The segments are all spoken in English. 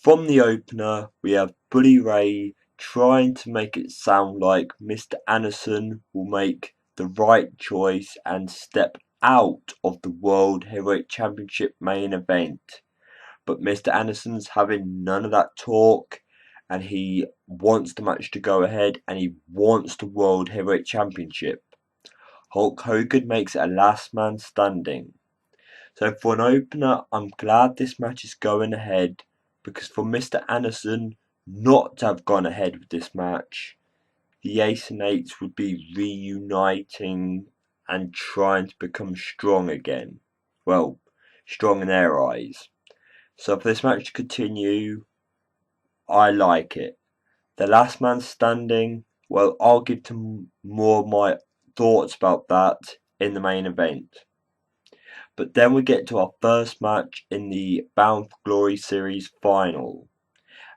From the opener, we have Bully Ray trying to make it sound like Mr. Anderson will make the right choice and step out of the World Heavyweight Championship main event. But Mr. Anderson's having none of that talk, and he wants the match to go ahead, and he wants the World Heavyweight Championship. Hulk Hogan makes it a last man standing. So for an opener, I'm glad this match is going ahead, because for Mr. Anderson not to have gone ahead with this match, the Ace and Eights would be reuniting and trying to become strong again. Well, strong in their eyes. So for this match to continue, I like it. The last man standing, well, I'll give to more of my thoughts about that in the main event. But then we get to our first match in the Bound for Glory series final,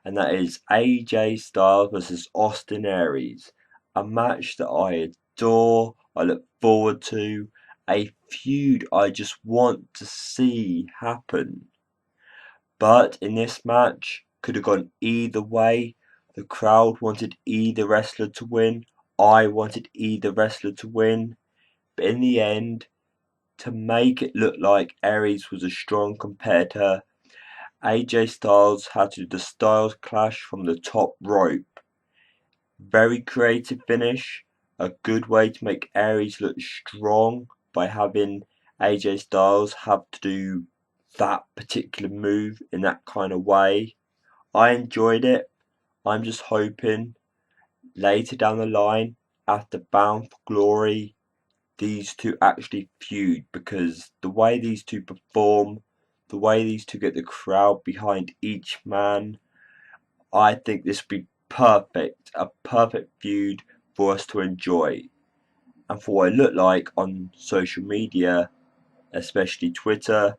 and that is AJ Styles versus Austin Aries. A match that I adore, I look forward to, a feud I just want to see happen. But in this match, could have gone either way. The crowd wanted either wrestler to win. I wanted either wrestler to win. But in the end, to make it look like Aries was a strong competitor, AJ Styles had to do the Styles Clash from the top rope. Very creative finish, a good way to make Aries look strong by having AJ Styles have to do that particular move in that kind of way. I enjoyed it. I'm just hoping later down the line, after Bound for Glory, these two actually feud, because the way these two perform, the way these two get the crowd behind each man, I think this would be perfect, a perfect feud for us to enjoy. And for what it looked like on social media, especially Twitter,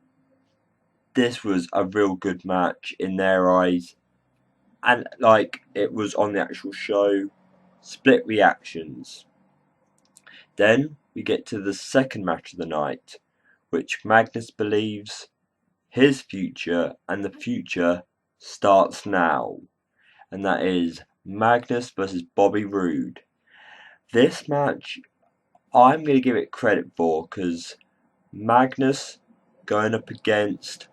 this was a real good match in their eyes. And like it was on the actual show, split reactions. Then we get to the second match of the night, which Magnus believes his future and the future starts now. And that is Magnus versus Bobby Roode. This match, I'm going to give it credit for, because Magnus going up against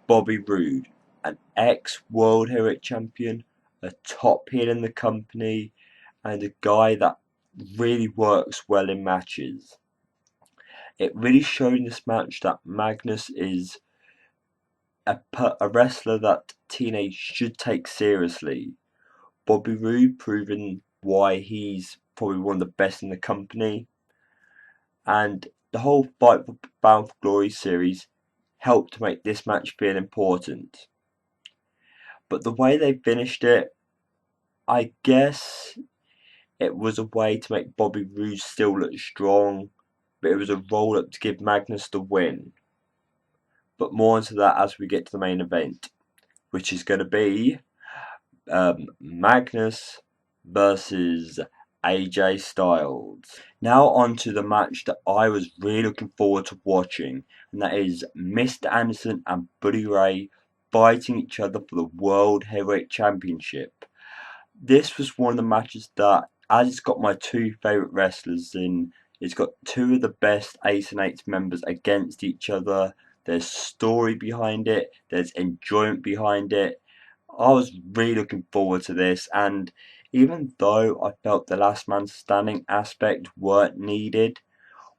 Bobby Roode, an ex-World Heavyweight Champion, a top heel in the company, and a guy that really works well in matches. It really showed in this match that Magnus is a wrestler that TNA should take seriously. Bobby Roode proving why he's probably one of the best in the company, and the whole Fight for Bound for Glory series helped to make this match feel important. But the way they finished it, I guess it was a way to make Bobby Roode still look strong, but it was a roll up to give Magnus the win. But more into that as we get to the main event, which is going to be Magnus versus AJ Styles. Now on to the match that I was really looking forward to watching, and that is Mr. Anderson and Bully Ray fighting each other for the World Heavyweight Championship. This was one of the matches that, as it's got my two favourite wrestlers in, it's got two of the best Ace and Eights members against each other. There's story behind it, there's enjoyment behind it. I was really looking forward to this, and even though I felt the last man standing aspect weren't needed,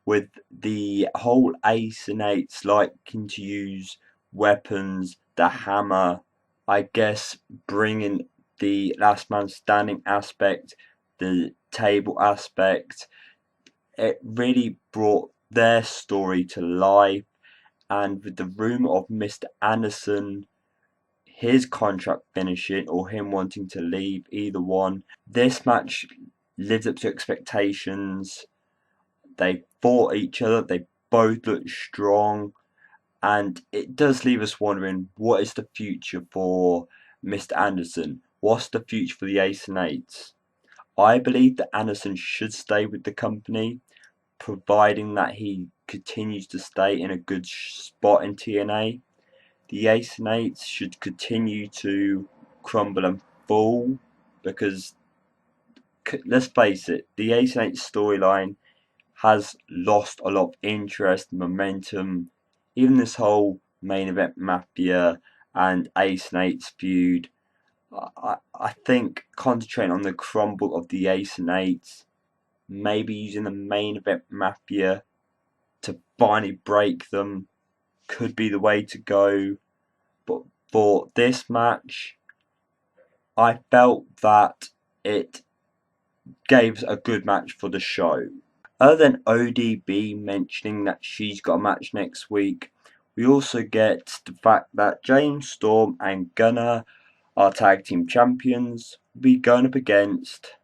with the whole Ace and Eights liking to use weapons, the hammer, I guess bringing the last man standing aspect, the table aspect, it really brought their story to life. And with the rumour of Mr. Anderson, his contract finishing or him wanting to leave, either one, this match lived up to expectations. They fought each other, they both looked strong, and it does leave us wondering, what is the future for Mr. Anderson? What's the future for the Ace and Eights? I believe that Anderson should stay with the company, providing that he continues to stay in a good spot in TNA. The Ace and Eights should continue to crumble and fall, because let's face it, the Ace and 8 storyline has lost a lot of interest, momentum. Even this whole main event Mafia and Ace and 8's feud, I think concentrating on the crumble of the Ace and 8's, maybe using the main event Mafia to finally break them, could be the way to go. But for this match, I felt that it gave a good match for the show. Other than ODB mentioning that she's got a match next week, we also get the fact that James Storm and Gunner, our tag team champions, will be going up against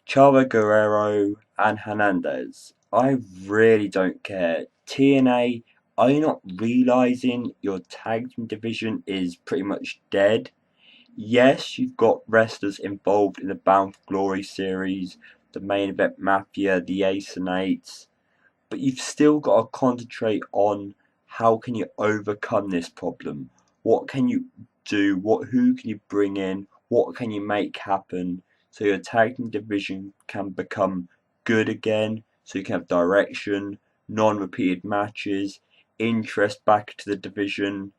Chavo Guerrero and Hernandez. I really don't care. TNA, are you not realising your tag team division is pretty much dead? Yes, you've got wrestlers involved in the Bound for Glory series, the main event Mafia, the Ace and Eights, but you've still got to concentrate on how can you overcome this problem. What can you do? Who can you bring in? What can you make happen so your tag team division can become good again? So you can have direction, non-repeated matches, interest back to the division.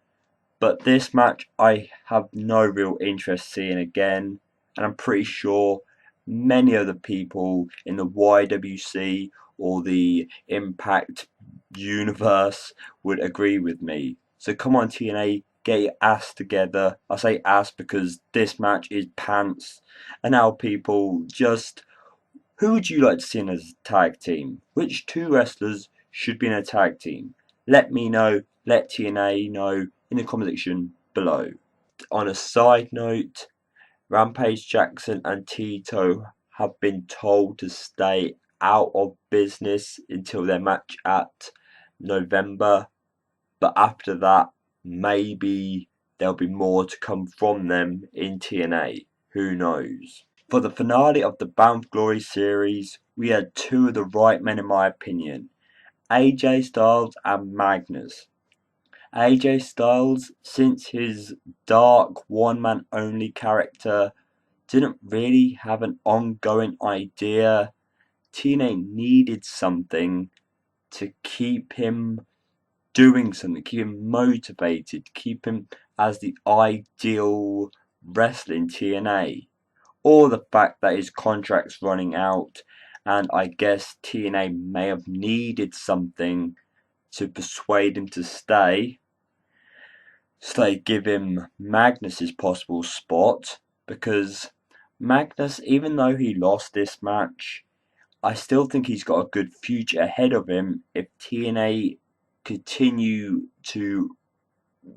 But this match I have no real interest seeing again, and I'm pretty sure many other people in the YWC or the Impact universe would agree with me. So come on TNA, get your ass together. I say ass because this match is pants. And now people, just who would you like to see in a tag team? Which two wrestlers should be in a tag team? Let me know, let TNA know in the comment section below. On a side note, Rampage Jackson and Tito have been told to stay out of business until their match at November, but after that, maybe there'll be more to come from them in TNA. Who knows? For the finale of the Bound for Glory series, we had two of the right men in my opinion, AJ Styles and Magnus. AJ Styles, since his dark one-man only character didn't really have an ongoing idea, TNA needed something to keep him doing something, keep him motivated, keep him as the ideal wrestler in TNA. Or the fact that his contract's running out, and I guess TNA may have needed something to persuade him to stay. So they give him Magnus's possible spot, because Magnus, even though he lost this match, I still think he's got a good future ahead of him if TNA continue to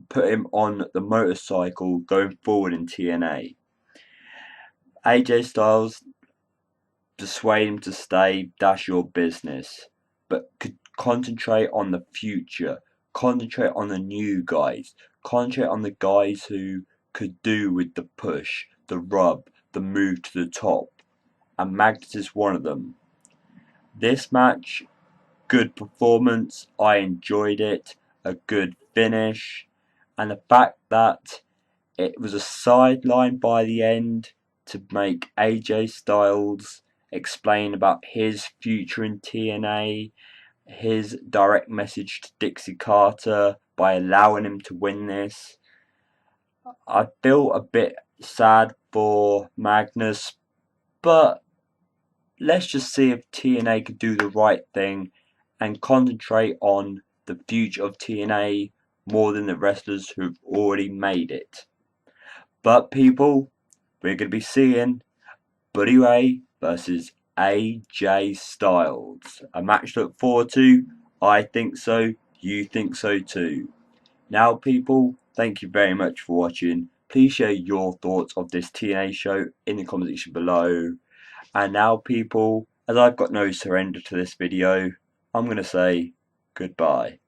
put him on the motorcycle going forward in TNA. AJ Styles, persuade him to stay, that's your business. But could concentrate on the future, concentrate on the new guys, concentrate on the guys who could do with the push, the rub, the move to the top. And Magnus is one of them. This match, good performance, I enjoyed it, a good finish, and the fact that it was a sideline by the end to make AJ Styles explain about his future in TNA, his direct message to Dixie Carter by allowing him to win this. I feel a bit sad for Magnus, but let's just see if TNA could do the right thing and concentrate on the future of TNA more than the wrestlers who've already made it. But people, we're going to be seeing Buddy Ray versus AJ Styles. A match to look forward to. I think so. You think so too. Now people, thank you very much for watching. Please share your thoughts of this TNA show in the comment section below. And now people, as I've got no surrender to this video, I'm going to say goodbye.